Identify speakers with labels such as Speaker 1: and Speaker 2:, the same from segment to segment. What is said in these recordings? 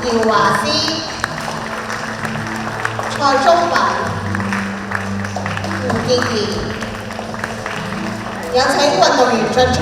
Speaker 1: 姚華詩、蔡宗文、胡健兒，有請運動員進場。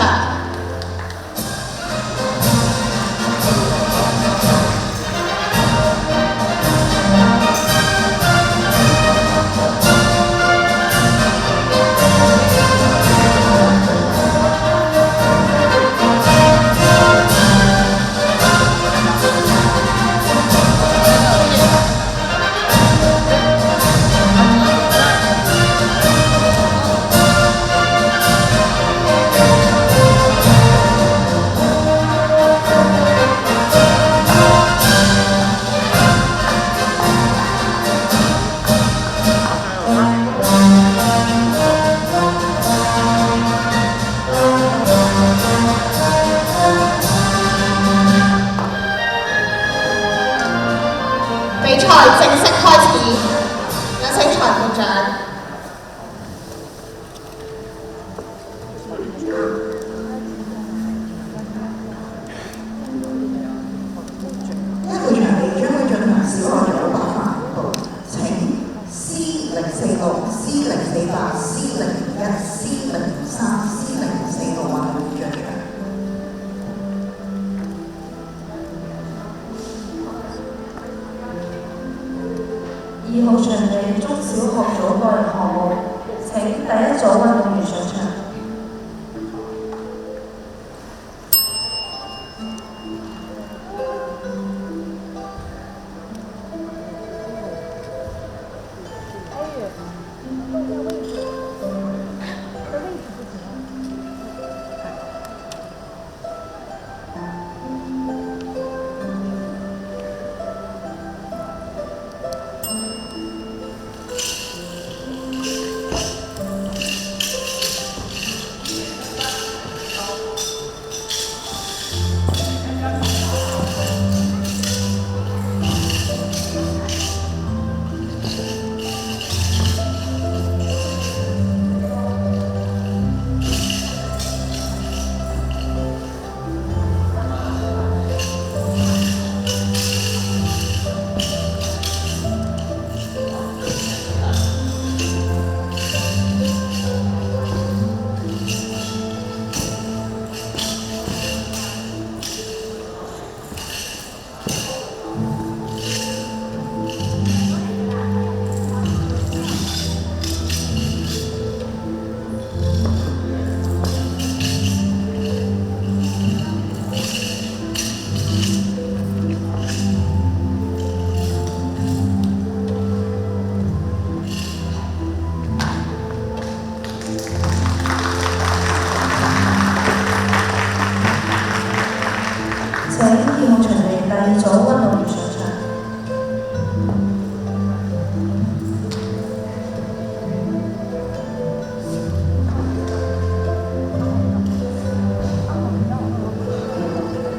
Speaker 1: 比賽正式開始，有請裁判長。
Speaker 2: 一號場地將會進行小學組8範部，請 C046、C048、C01、C03、C04個運動員進場。2號場地中小學組個人項目，請第一組運動員上場。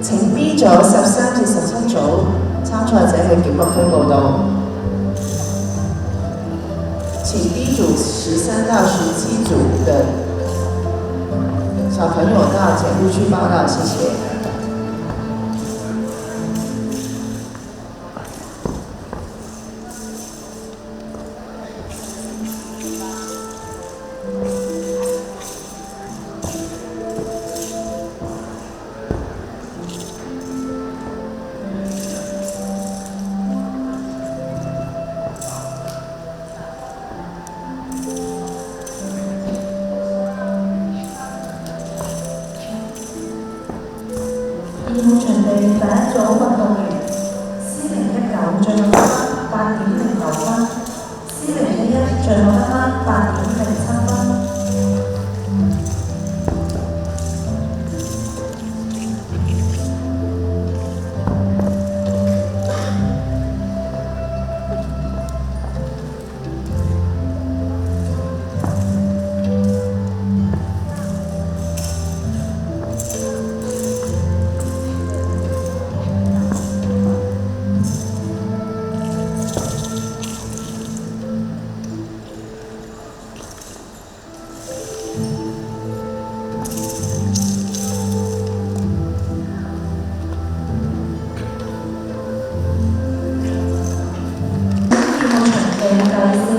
Speaker 2: 請 B 組13至17組參賽者去檢錄區報到。請 B 組13到17組的小朋友到檢錄區報到，謝謝。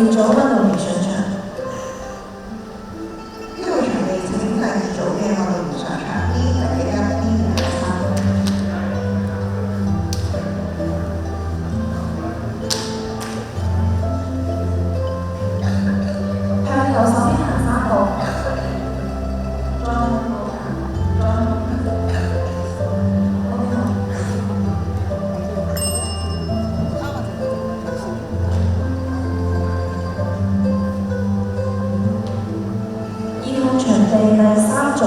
Speaker 3: 組運動員上場。
Speaker 4: 呢個場地請第二組嘅運動員上場，B、第一、B、第三。
Speaker 3: 向右手邊行3步，再向後行，再向後行。2號場地第3組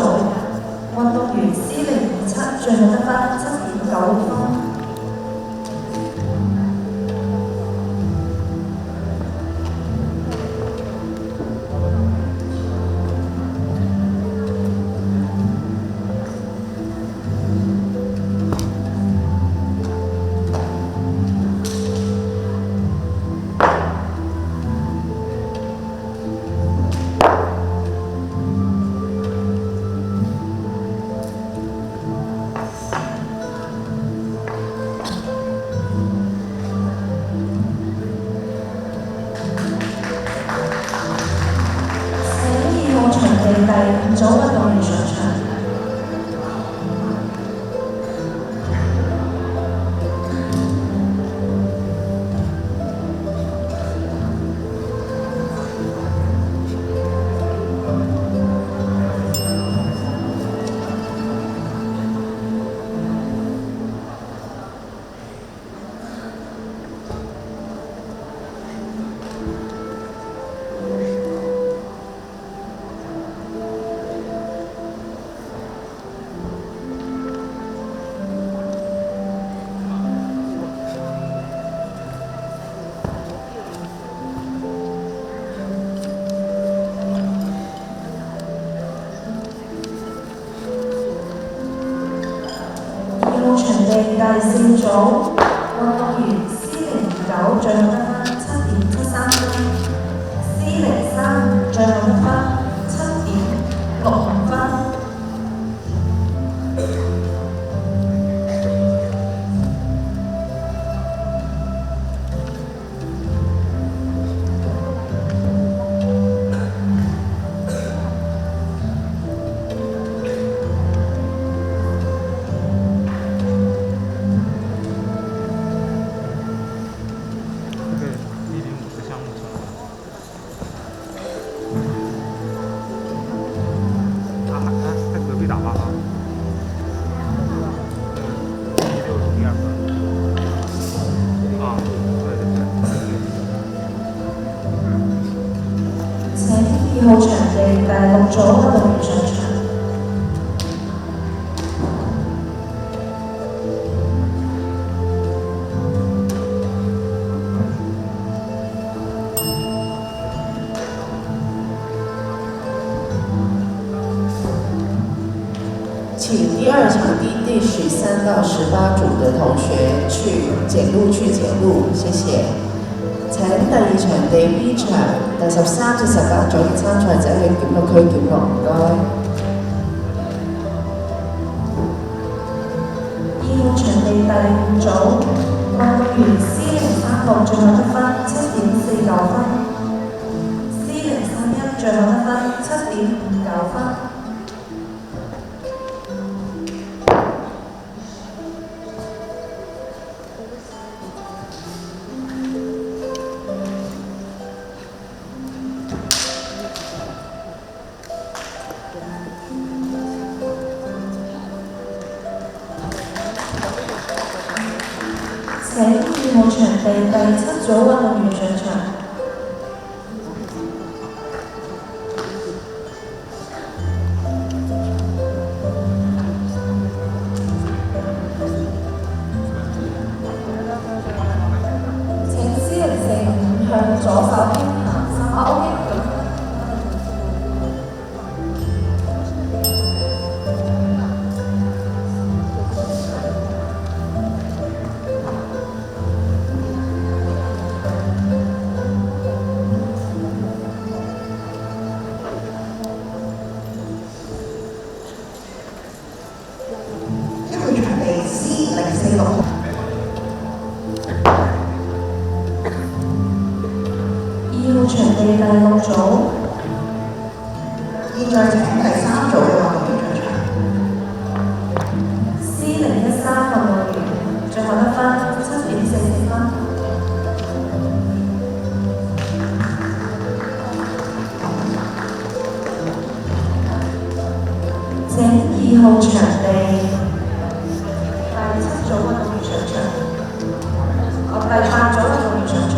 Speaker 3: 運動員 C027最後得分7.96分。第5組運動員上場。場地第4組運動員 C029最後得分7.73分 ，C035最後得分7.65分。2號場地第6組運動員上場。
Speaker 2: 请第2场地第13到18組的同學去檢錄謝謝。請第2場地 B 場第13至18組嘅參賽者去檢錄區檢錄，唔該。
Speaker 3: 2號場地第5組運動員 C036最後得分7.49分 ，C031最後得分7.59分。請2號場地第7組運動員上場。請 C045向左手邊行3步。2號號場地第六組，
Speaker 4: 現在請第三組嘅運動員上場。
Speaker 3: C013運動員最後得分7.44分。請2號場地第7組運動員上場，第8組運動員上場。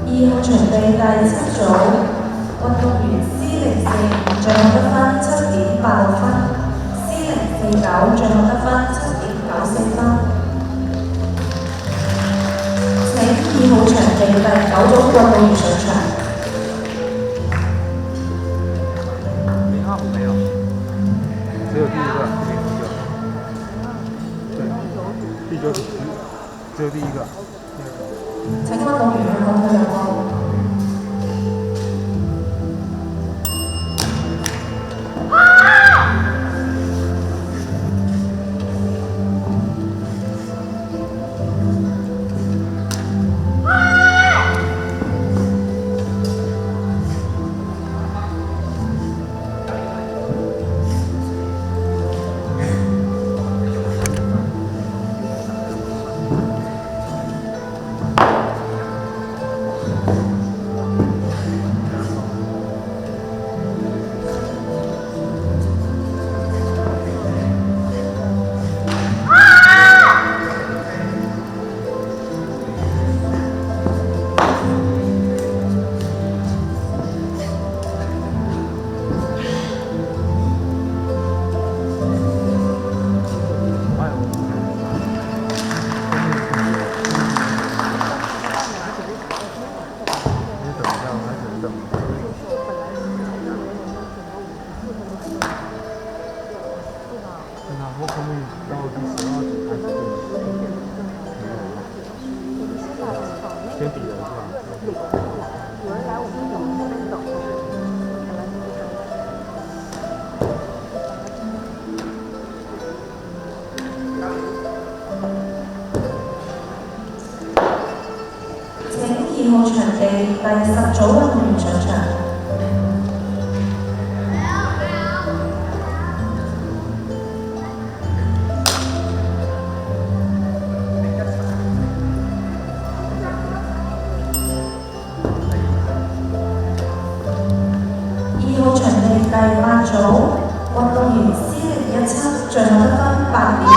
Speaker 3: 2號場地第7組運動員 C045最後得分7.86分 ，C049最後得分7.94分。請2號場地第9組運動員上場。
Speaker 5: 0號沒有，只有第一個009，對，只有第一個。
Speaker 3: 請運動員向後退讓步。
Speaker 5: 先比人是吧？
Speaker 6: 有人来我们等那边等。
Speaker 3: 請2號場地第10組運動員上場。2號場地第8組運動員 C017最後得分8.03分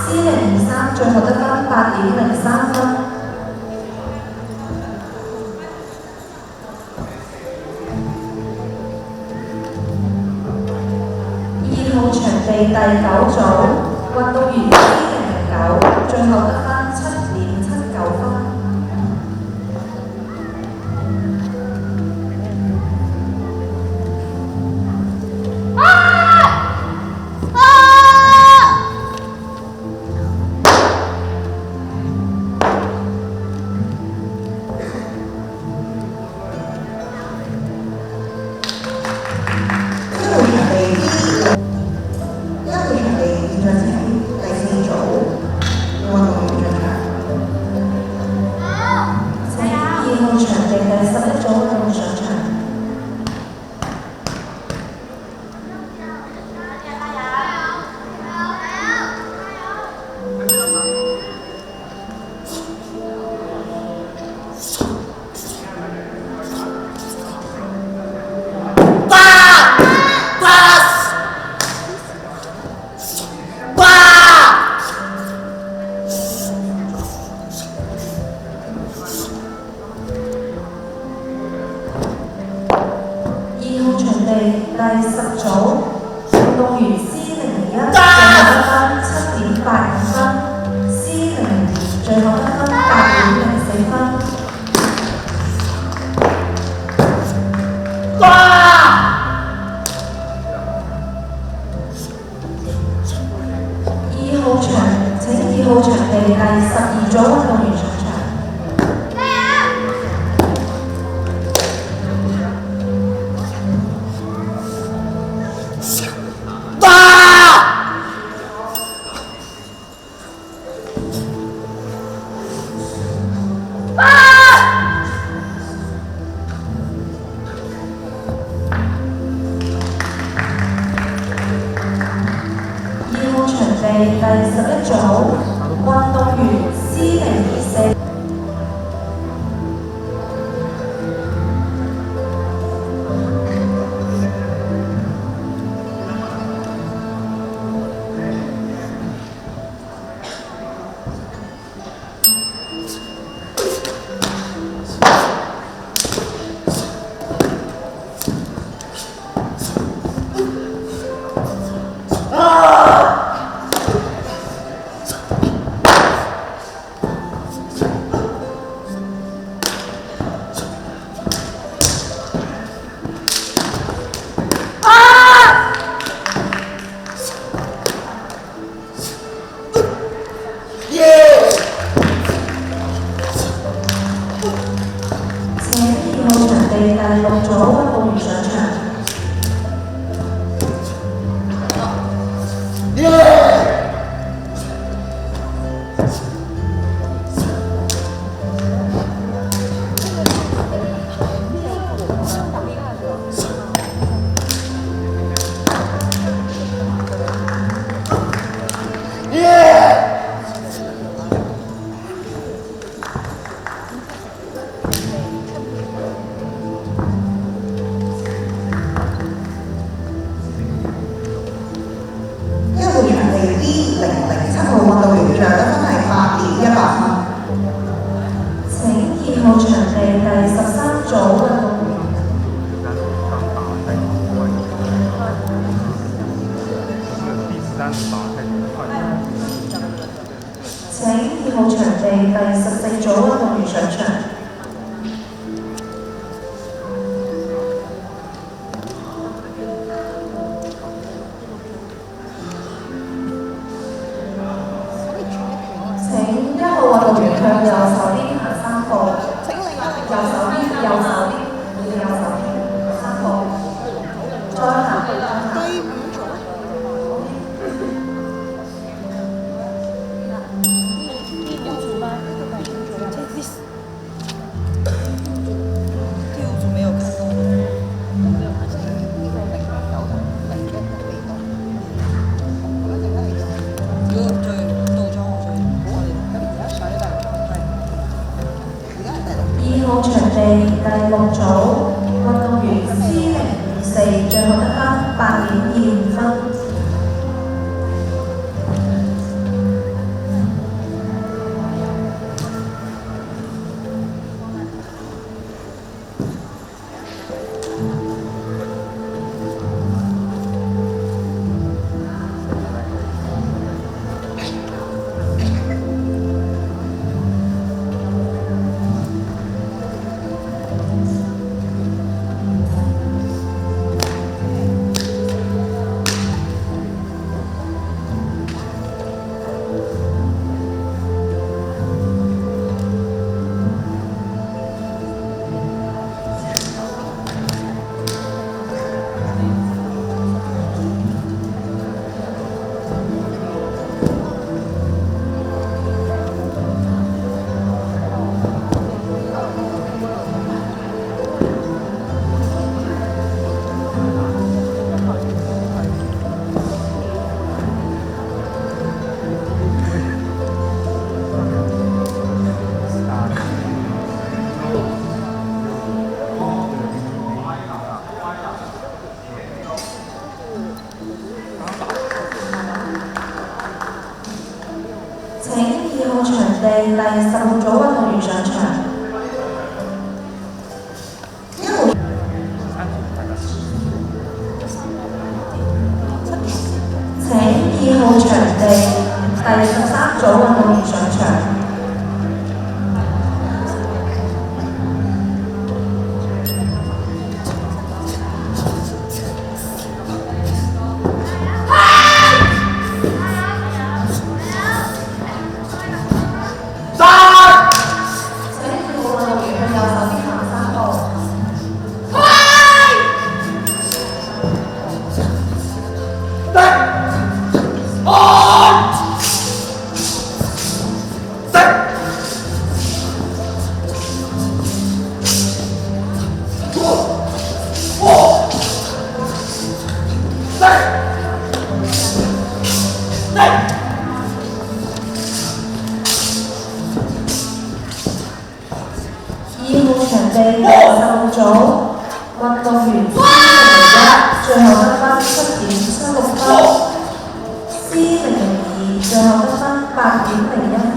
Speaker 3: ，C023最後得分8.03分。2號場地第9組運動員 C009最後得分7.79分。
Speaker 4: 1號場地現在請第4組運動員
Speaker 3: 第10組運動員 C01 最後得分7.85分，C02最後得分8.04分。2號場，請2號場地第12組運動員上場。2號場地第11組運動員 C024。請2號場地第6組運動員上場。
Speaker 4: 1號場地 D007號運動員最後得分係8.18分。
Speaker 3: 請2號場地第13組運動員。請2號場地第14組運動員上場。請1號運動員向右手邊行3步，右手邊，你嘅右手邊3步，再行。2號場地第6組運動員 C024最後得分8.25分。請2號場地第16組運動員上場。
Speaker 4: 1號。
Speaker 3: 場。2號場地第15組運動員C01最後得分7.76分，C02最後得分8.01分。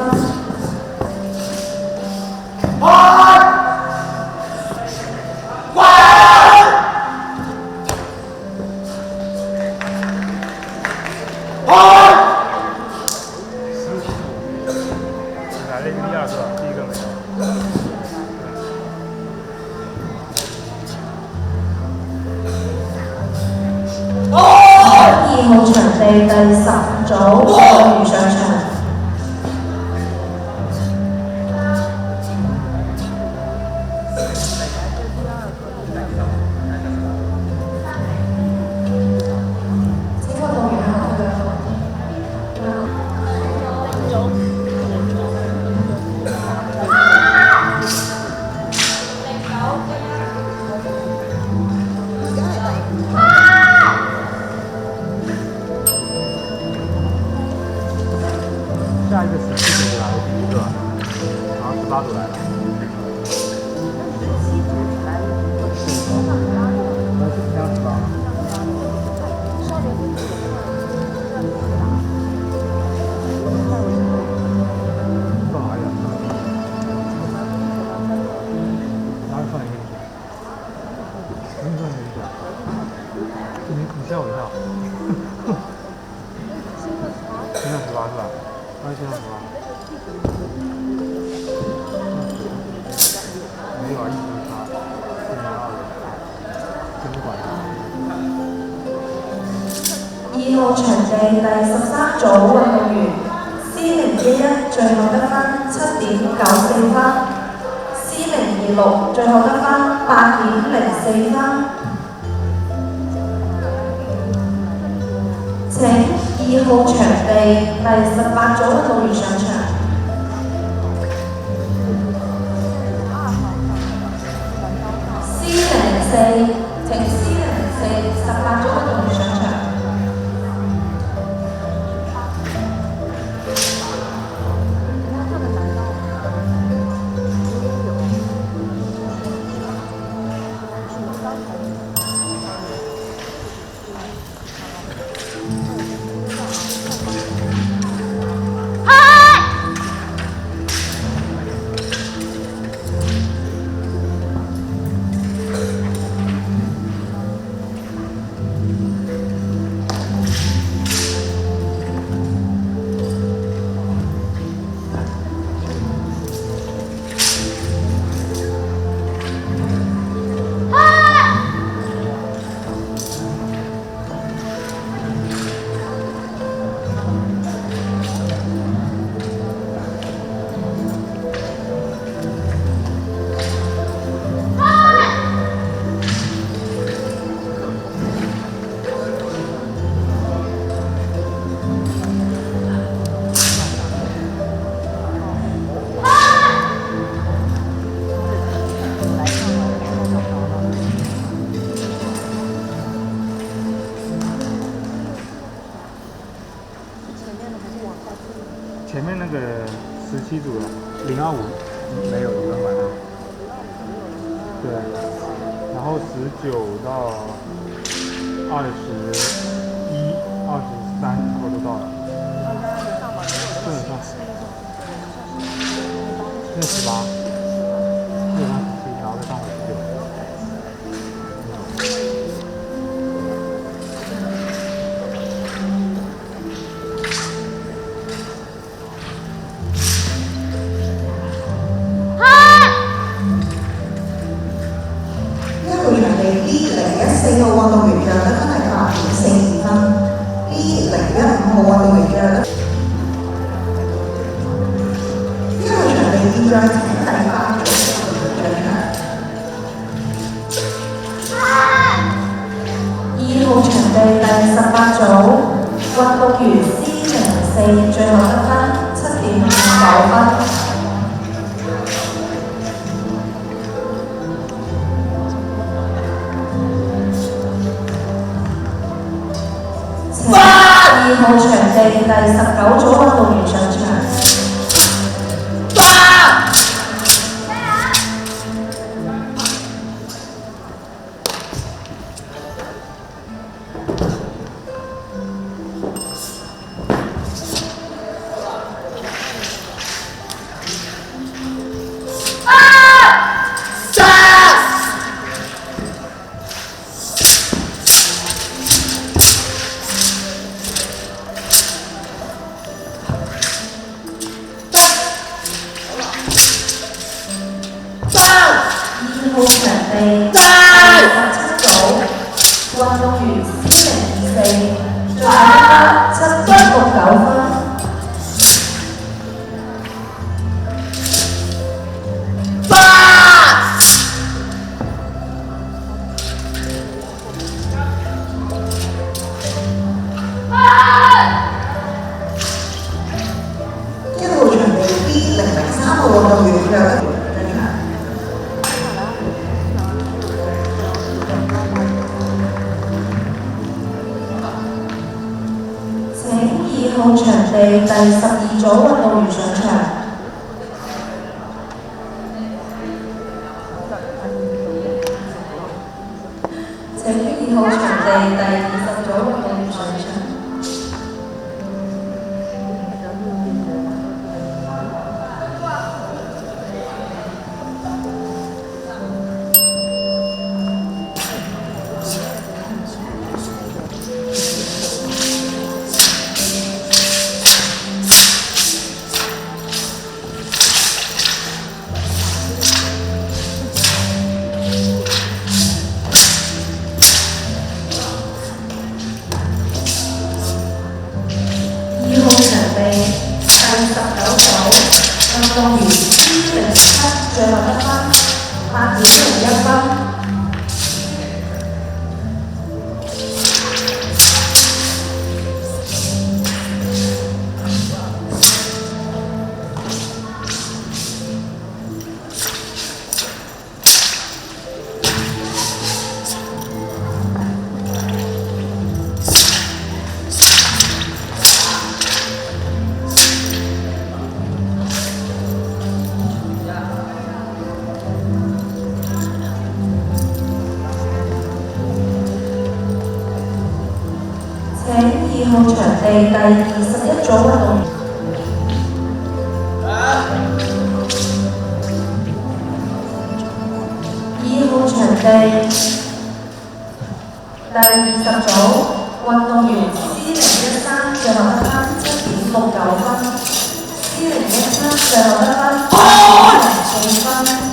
Speaker 5: 来了一个第二个，第一个没有。
Speaker 3: 2號場地第15組運動員上場。請運動員下去兩個。
Speaker 5: 下一个17组来了第一个，然后18组来了。干嘛呀？哪里放一个？给你放一个。你吓我一跳。现在18是吧？现在18。没有啊，一直差4.2人，真不管他。
Speaker 3: 2號場地第13組運動員 C011最後得分7.94分，C026最後得分8.04分。請2號場地第18組運動員上場。C04請 C04 18組運動員上場。
Speaker 5: 前面那个17组的025没有一个满了，对，然后19到21、23差不多都到了，基本上现在18，基本上17，然后再上回19。
Speaker 4: 4號運動員嘅得分係8.42分，B015號運動員嘅得分。呢個場地現在請第8組運動員上場。
Speaker 3: 2號場地第18組運動員 C04最後得分7.59分。2號場地第19組運動員上場。2號場地第17組運動員 C024最後得7.69分。
Speaker 4: 1號場地 B003號運動員嘅得分。
Speaker 3: 2號場地第12組運動員上場。請2號場地第20組運動員上場。運動員 C07最後得分8.01分。2號場地第21組運動員。2號場地第20組運動員 C013最後得分7.69分，C013最後得分8.04分。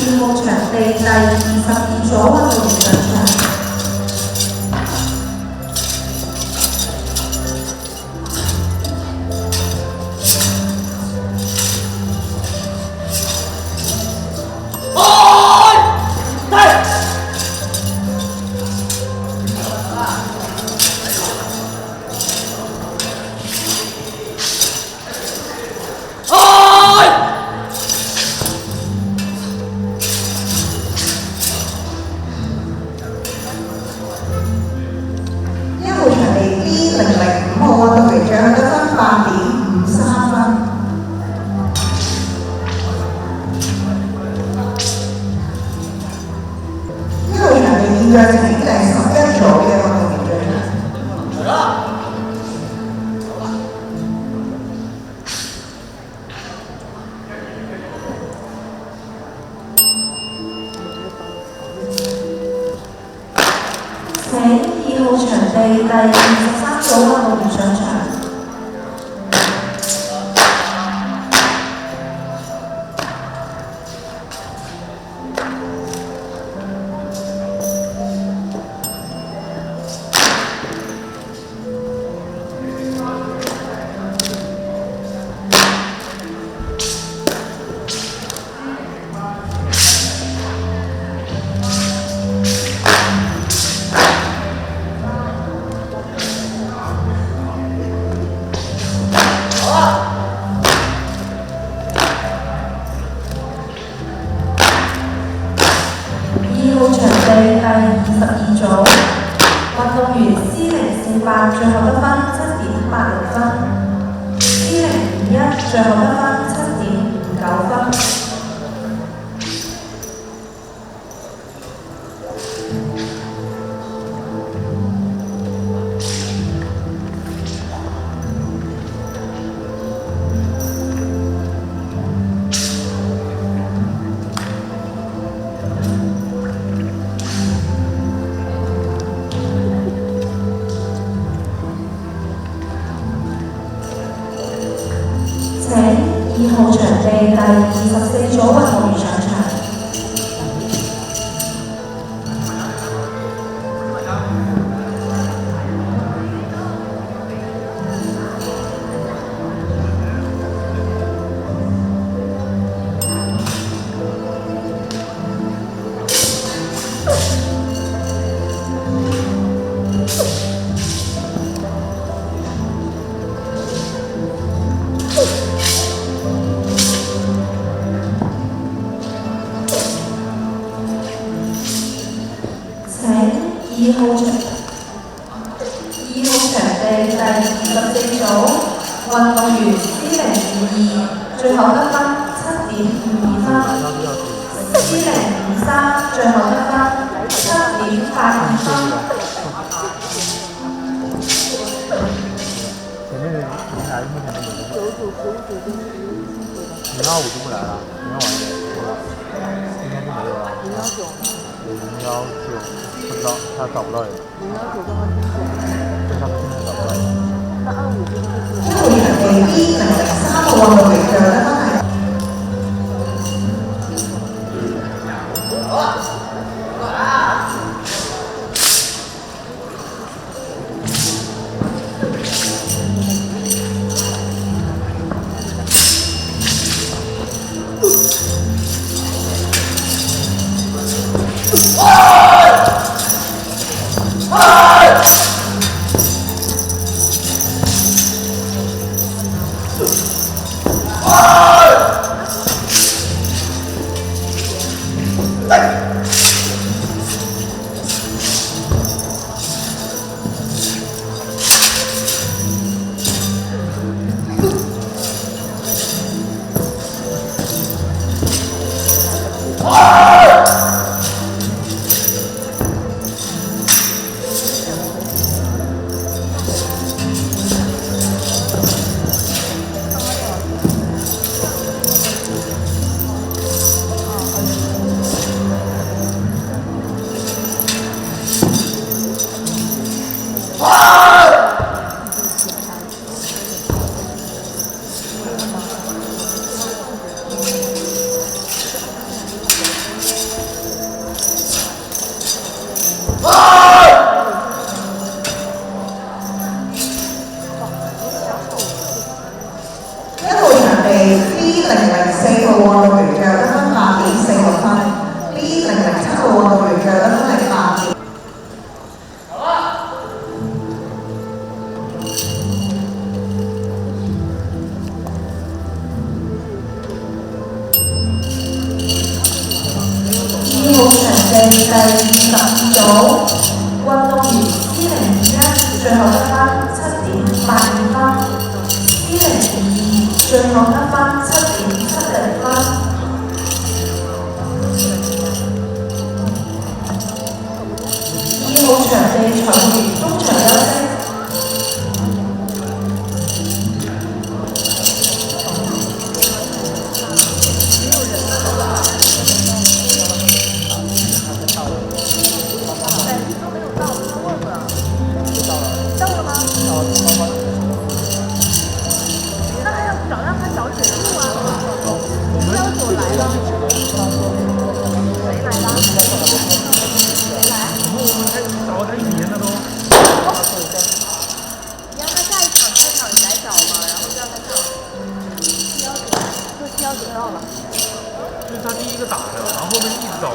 Speaker 3: 2號場地第22組運動員上場。號場地第23組運動員上場。2號場地第22組運動員4048最後得分7.80分，4051最後得分7.59分。請2號場地第24組運動員上場。2號場地第24組運動員4022最後得分7.52分，4053最後得分7.82分。
Speaker 5: 前面的平台目前都没有。025就不来了，021应该就没有了。019不知道，他找不到人。
Speaker 6: 019刚刚听说，
Speaker 5: 对，他们现在找不到人。
Speaker 6: 那25就是
Speaker 4: 1號場地 B03號運動員最後得分係B004號運動員最後得分8.46分，B007號運動員最後得分係8.。
Speaker 3: 2號場地第22組運動員4021最後得分7.82分，4022最後得分7.70分。2號場地裁判員中場休息。
Speaker 6: 都没有到，他问问。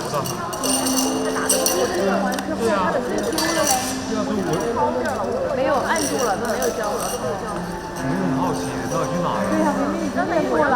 Speaker 5: 不到他。
Speaker 6: 对啊，他的 Q 了嘞，没有按住了，都没有交了，都没有交。
Speaker 5: 我们很好奇，到底去哪了？
Speaker 6: 对呀，明明你刚才过了。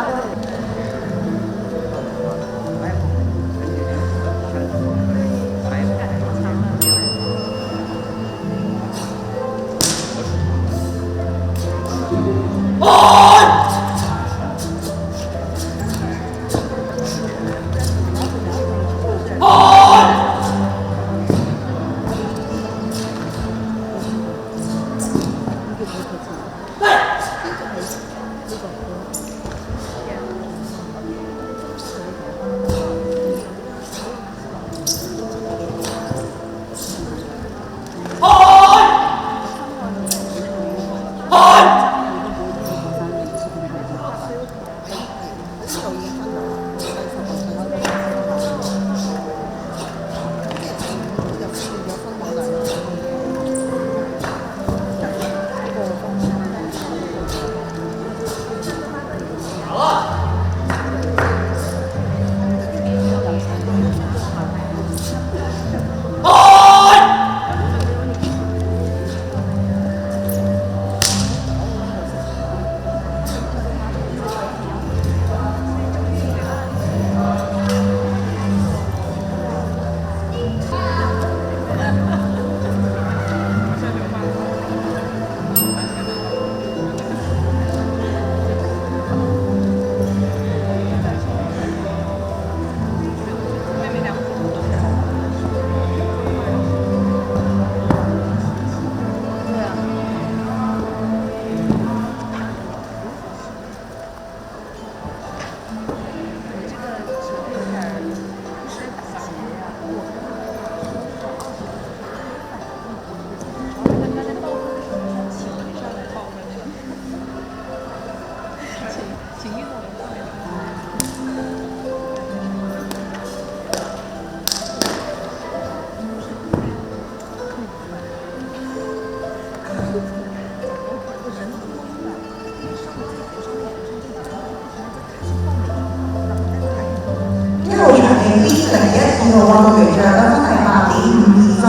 Speaker 4: 個運動員嘅得分係8.52分。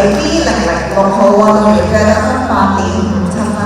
Speaker 4: B006號運動員嘅得分8.57分。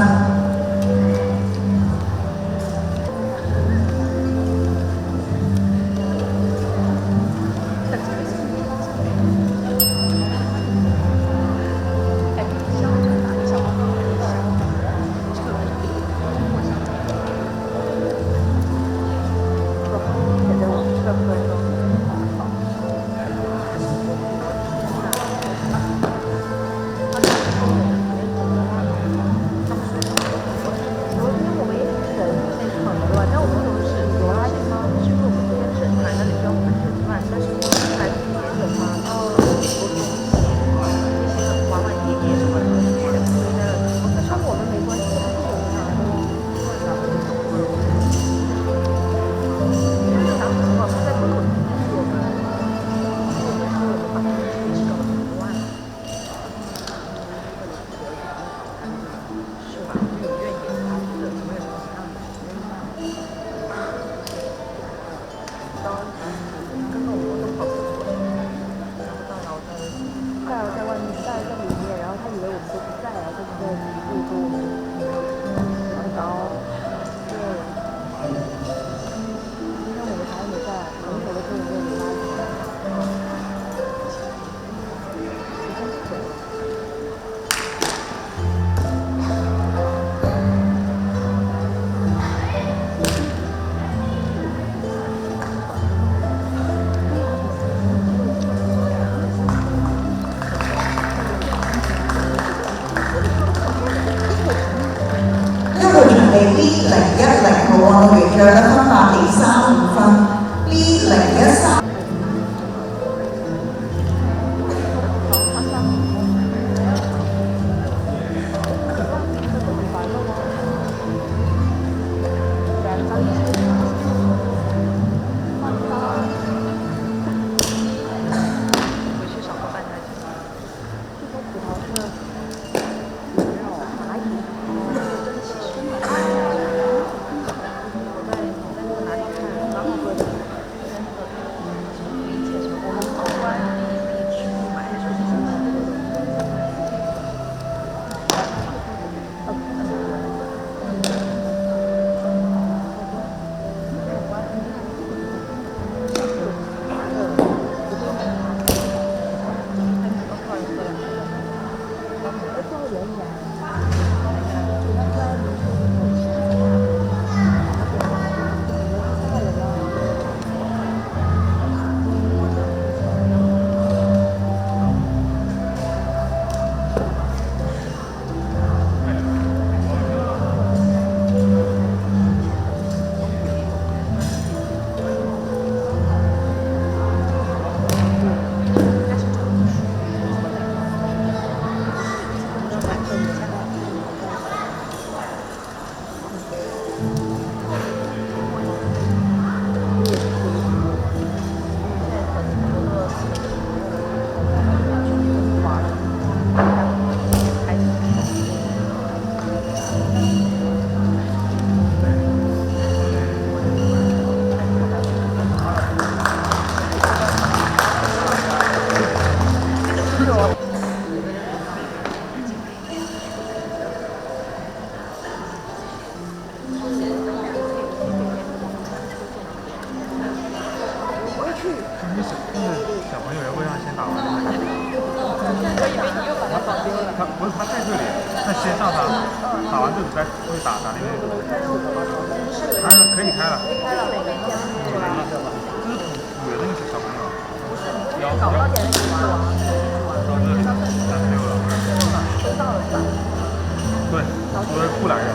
Speaker 4: 呢個場地 B010號運動員嘅得分8.35分，B013。
Speaker 5: 小朋友也会让先打完。他不是他在这里，那先上他，打完这组再会打另外一组。开了，可以开了。这是补的那个小朋友。搞到点到这里36了。都到了是吧？对，除了不来人，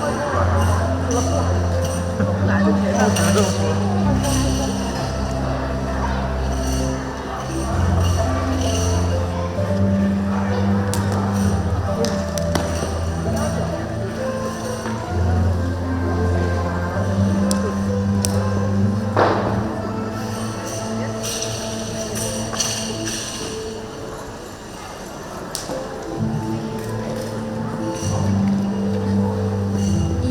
Speaker 5: 除了不来就只能这么说。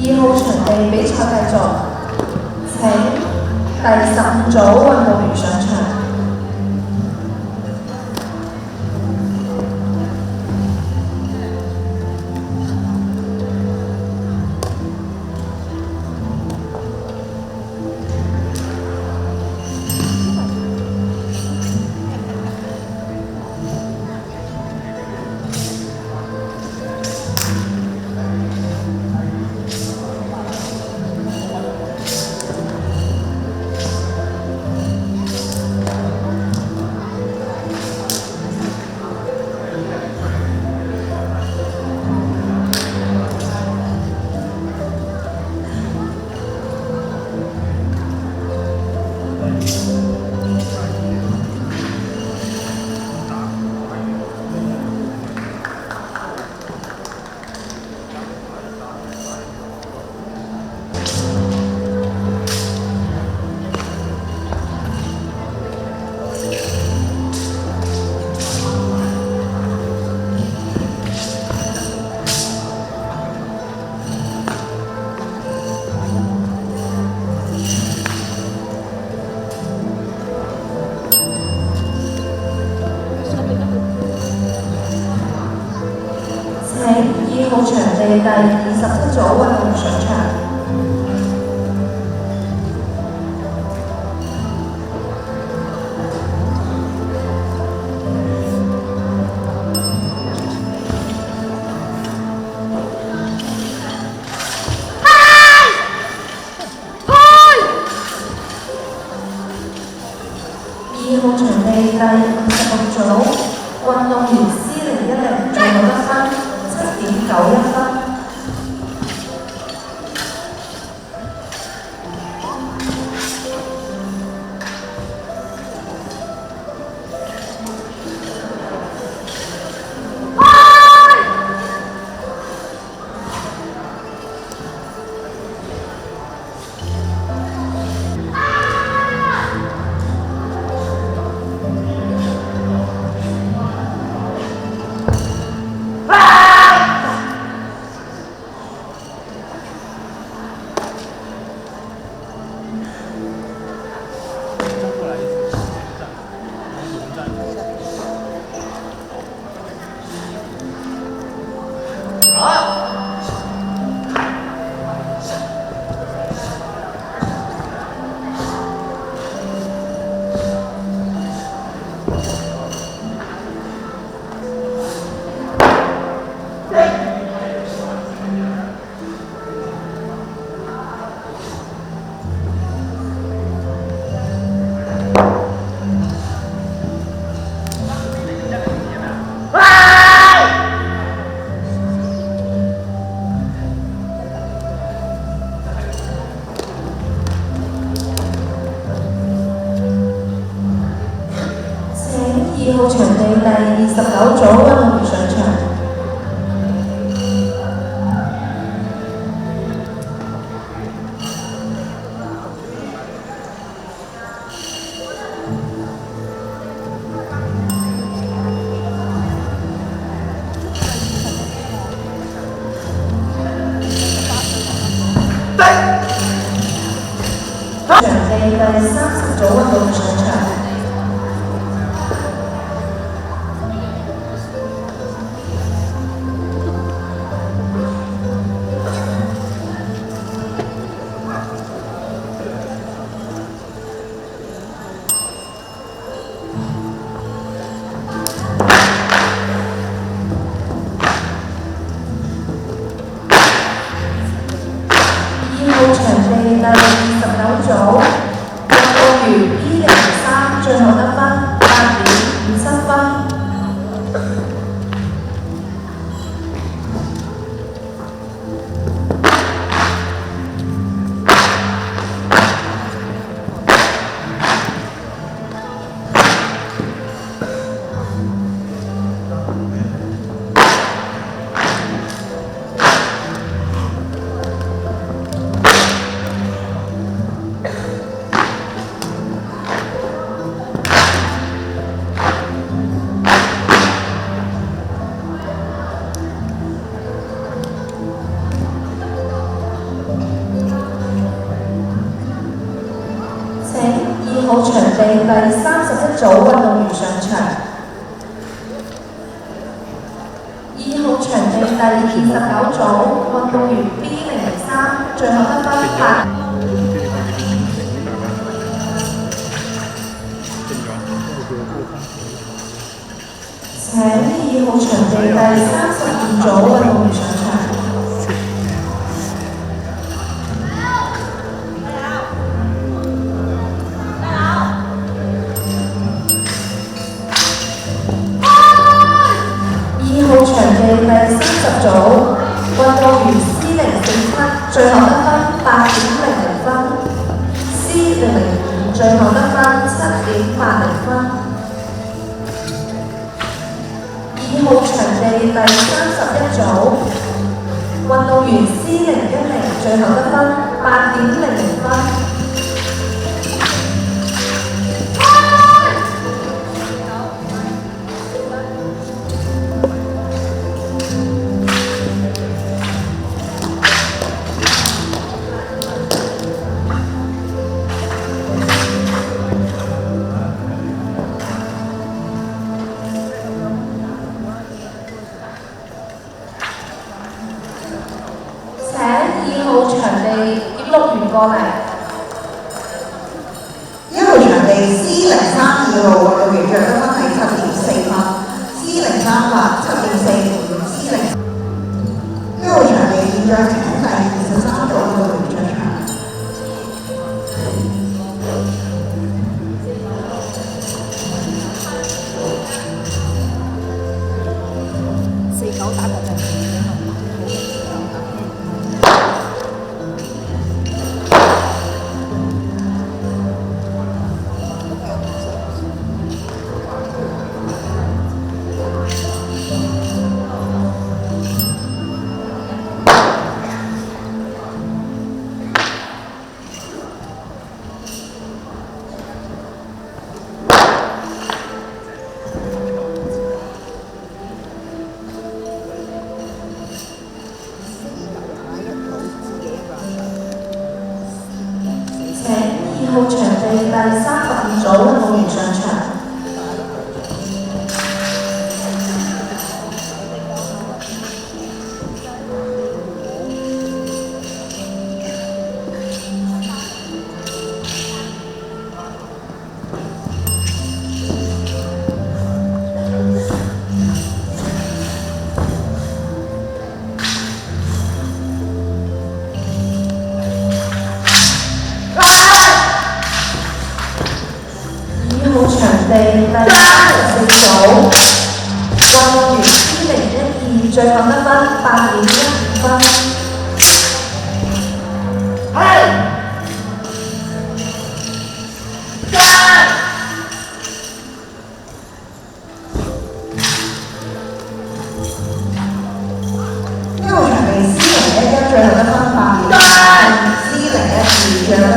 Speaker 3: 2號場地比賽繼續，請第15組運動員上場。請2號場地第27組運動員上場。2號場地第56組運動員4010最後得分7.91分。2號場地第29組運動員上場。場地第30組運動員上場。場地第29組運動員 B03最後得分8.57分。2號場地第31組運動員上場。2號場地第29組運動員 B03最後得分8。請2號場地第32組運動員上場。場地第30組運動員 C047最後得分8.00分 ，C005最後得分7.80分。2號場地第31組運動員 C010最後得分8.00分。過嚟。
Speaker 4: 1號場地 C032號運動員着得分係7.4分，C038 7.45，C0。1號場地現在請第23組運動員出場。
Speaker 6: 49打國際。
Speaker 3: 請2號場地第32組運動員上場。2號場地第34組運動員 P012最後得分8.15分。
Speaker 4: 1號場地 C011最後得分8.5分，C012最後得分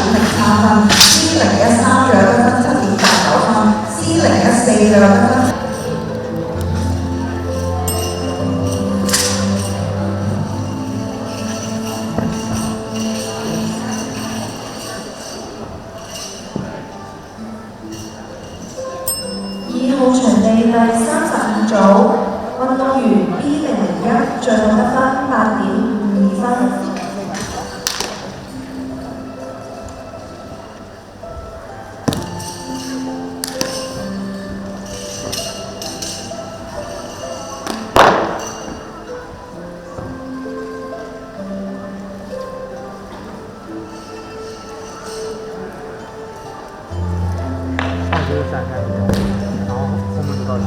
Speaker 4: 8.03分，C013最後得分7.89分，C014最後得分。
Speaker 3: 2號場地第32組運動員 B001最後得分8.52分。
Speaker 5: 上就是3下，然后后面就到1行。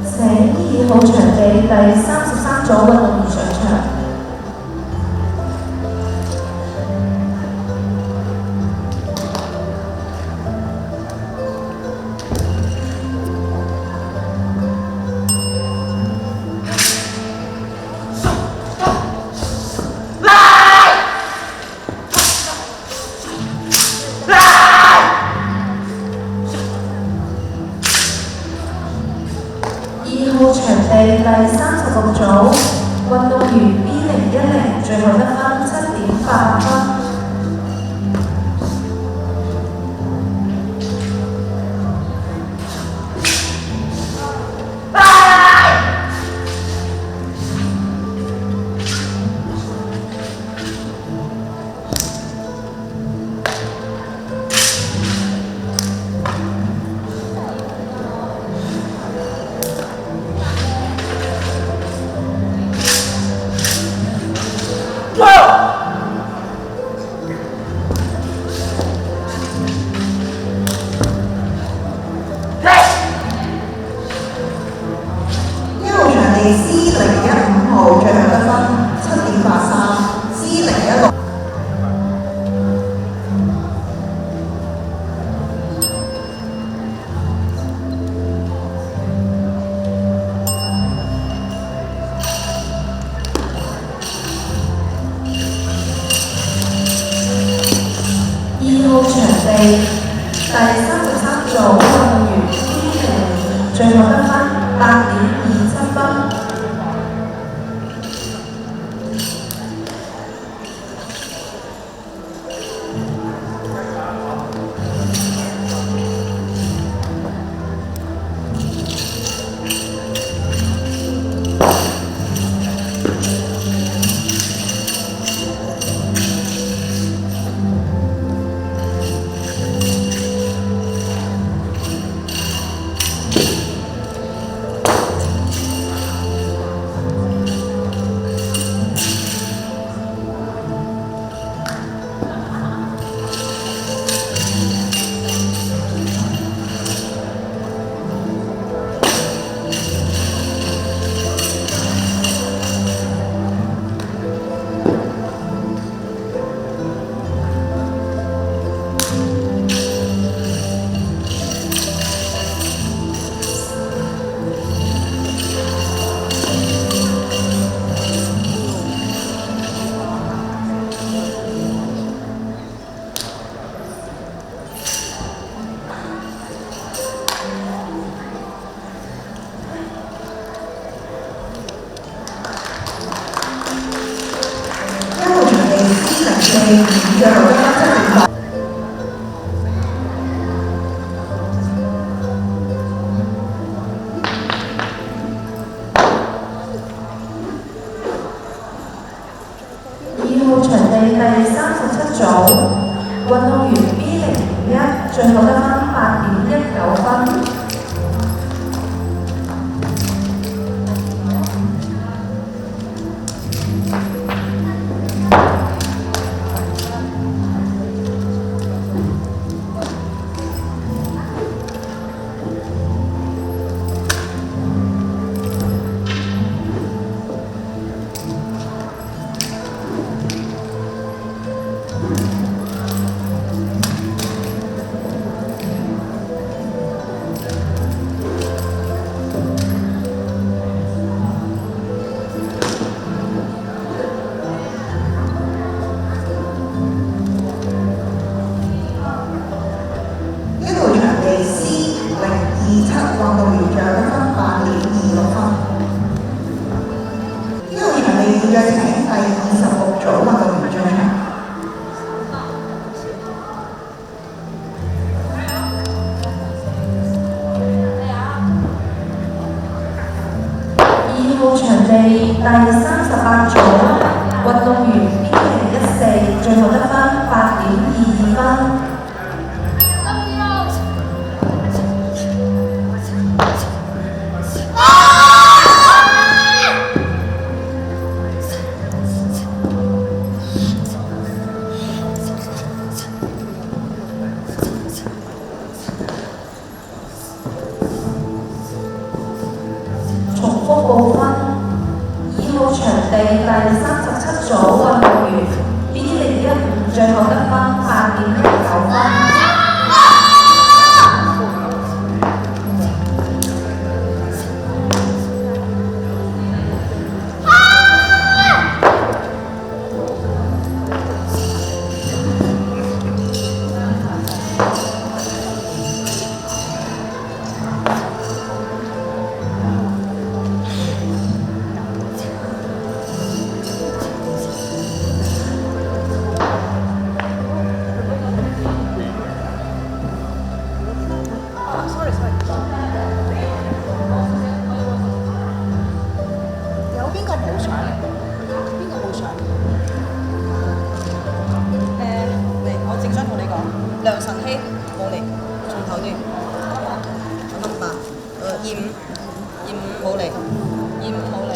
Speaker 3: 請2號場地第33組運動員上場。2號場地第36組運動員 B010最後得分7.88分。
Speaker 4: C015號最後得分7.83，C016。
Speaker 3: 2號場地第33組運動員 B02最後得分8.27分。組，運動員 B051最後得分8.19分。
Speaker 4: C027運動員獎得分8.26分。呢個場地現在請第26組運動員進場。
Speaker 3: 2號場地第38組運動員 B014最後得分8.22分。報分2號場地第37組運動員 B015最後得分8.09分。
Speaker 7: 梁晨曦冇嚟，重頭啲，我諗吧，25冇嚟，25冇嚟。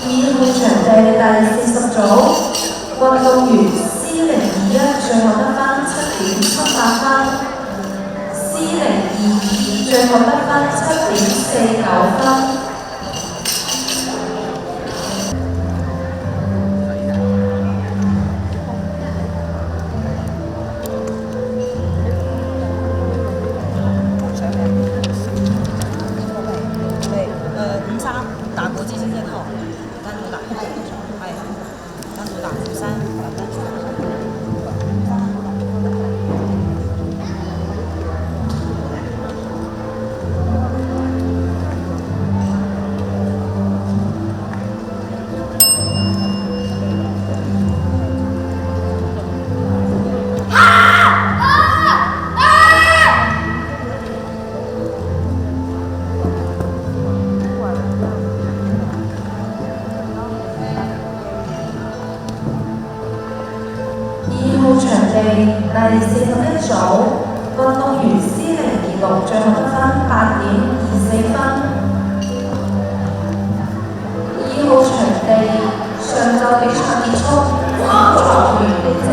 Speaker 3: 2號場地第40組運動員 C021最後得分7.78分 ，C022最後得分7.49分。
Speaker 7: 53打国际现在套，单独打，哎，单独打53，单独打。
Speaker 3: 場地第41組運動員 C026最後得分8.24分，2號告場地，上晝比賽結束，參賽會員離席。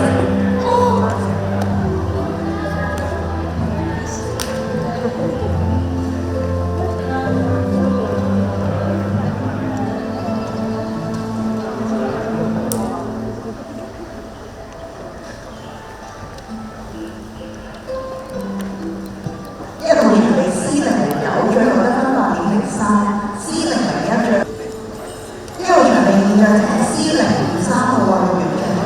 Speaker 4: 一號場地 C009 最後得分8.03，C001最。一號場地現在請 C053號運動員進場。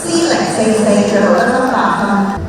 Speaker 4: C044最後得分8分。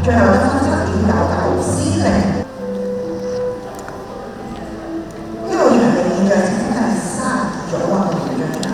Speaker 4: 最後得分7.99，C0。呢個場地現在請第3組運動員進場。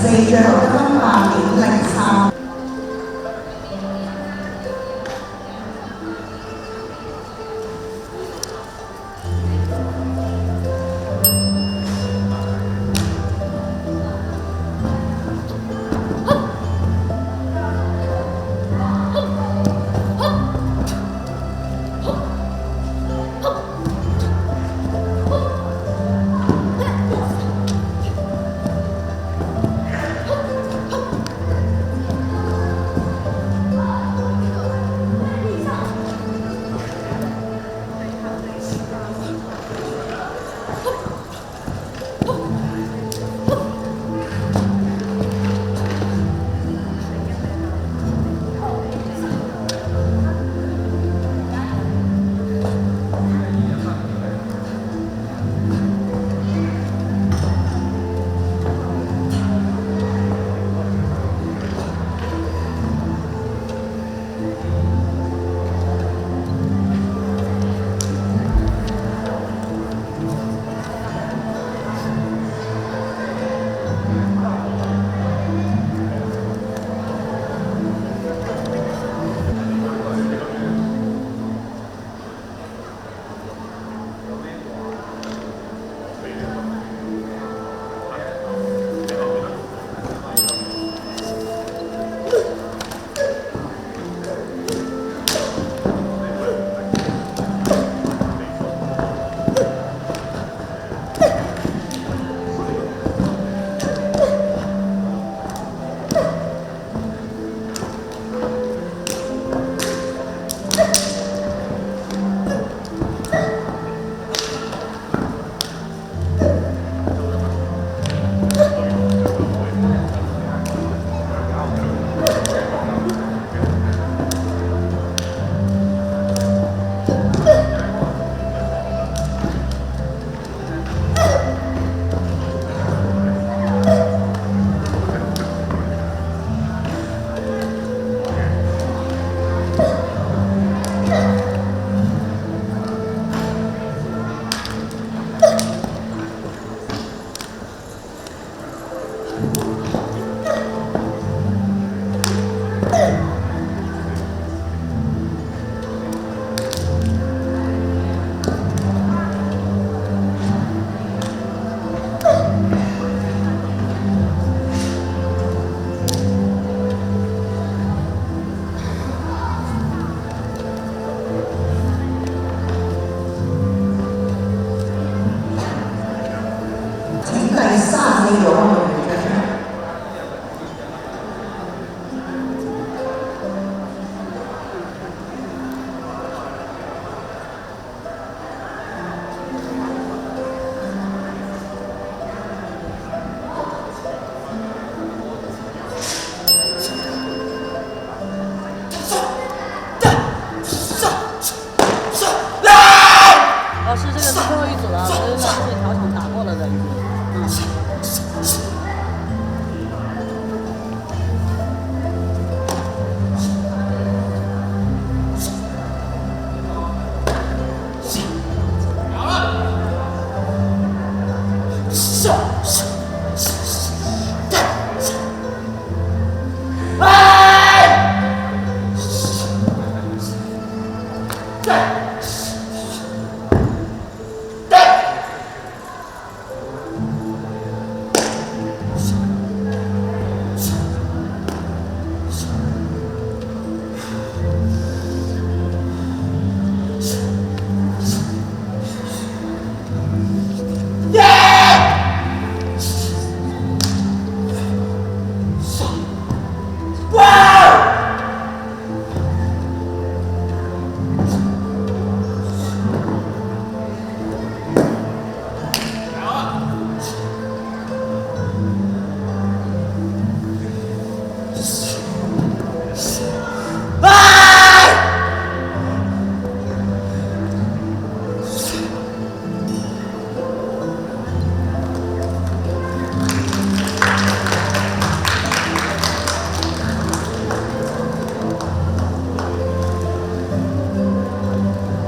Speaker 4: C004最後得分8.03。
Speaker 1: Hey!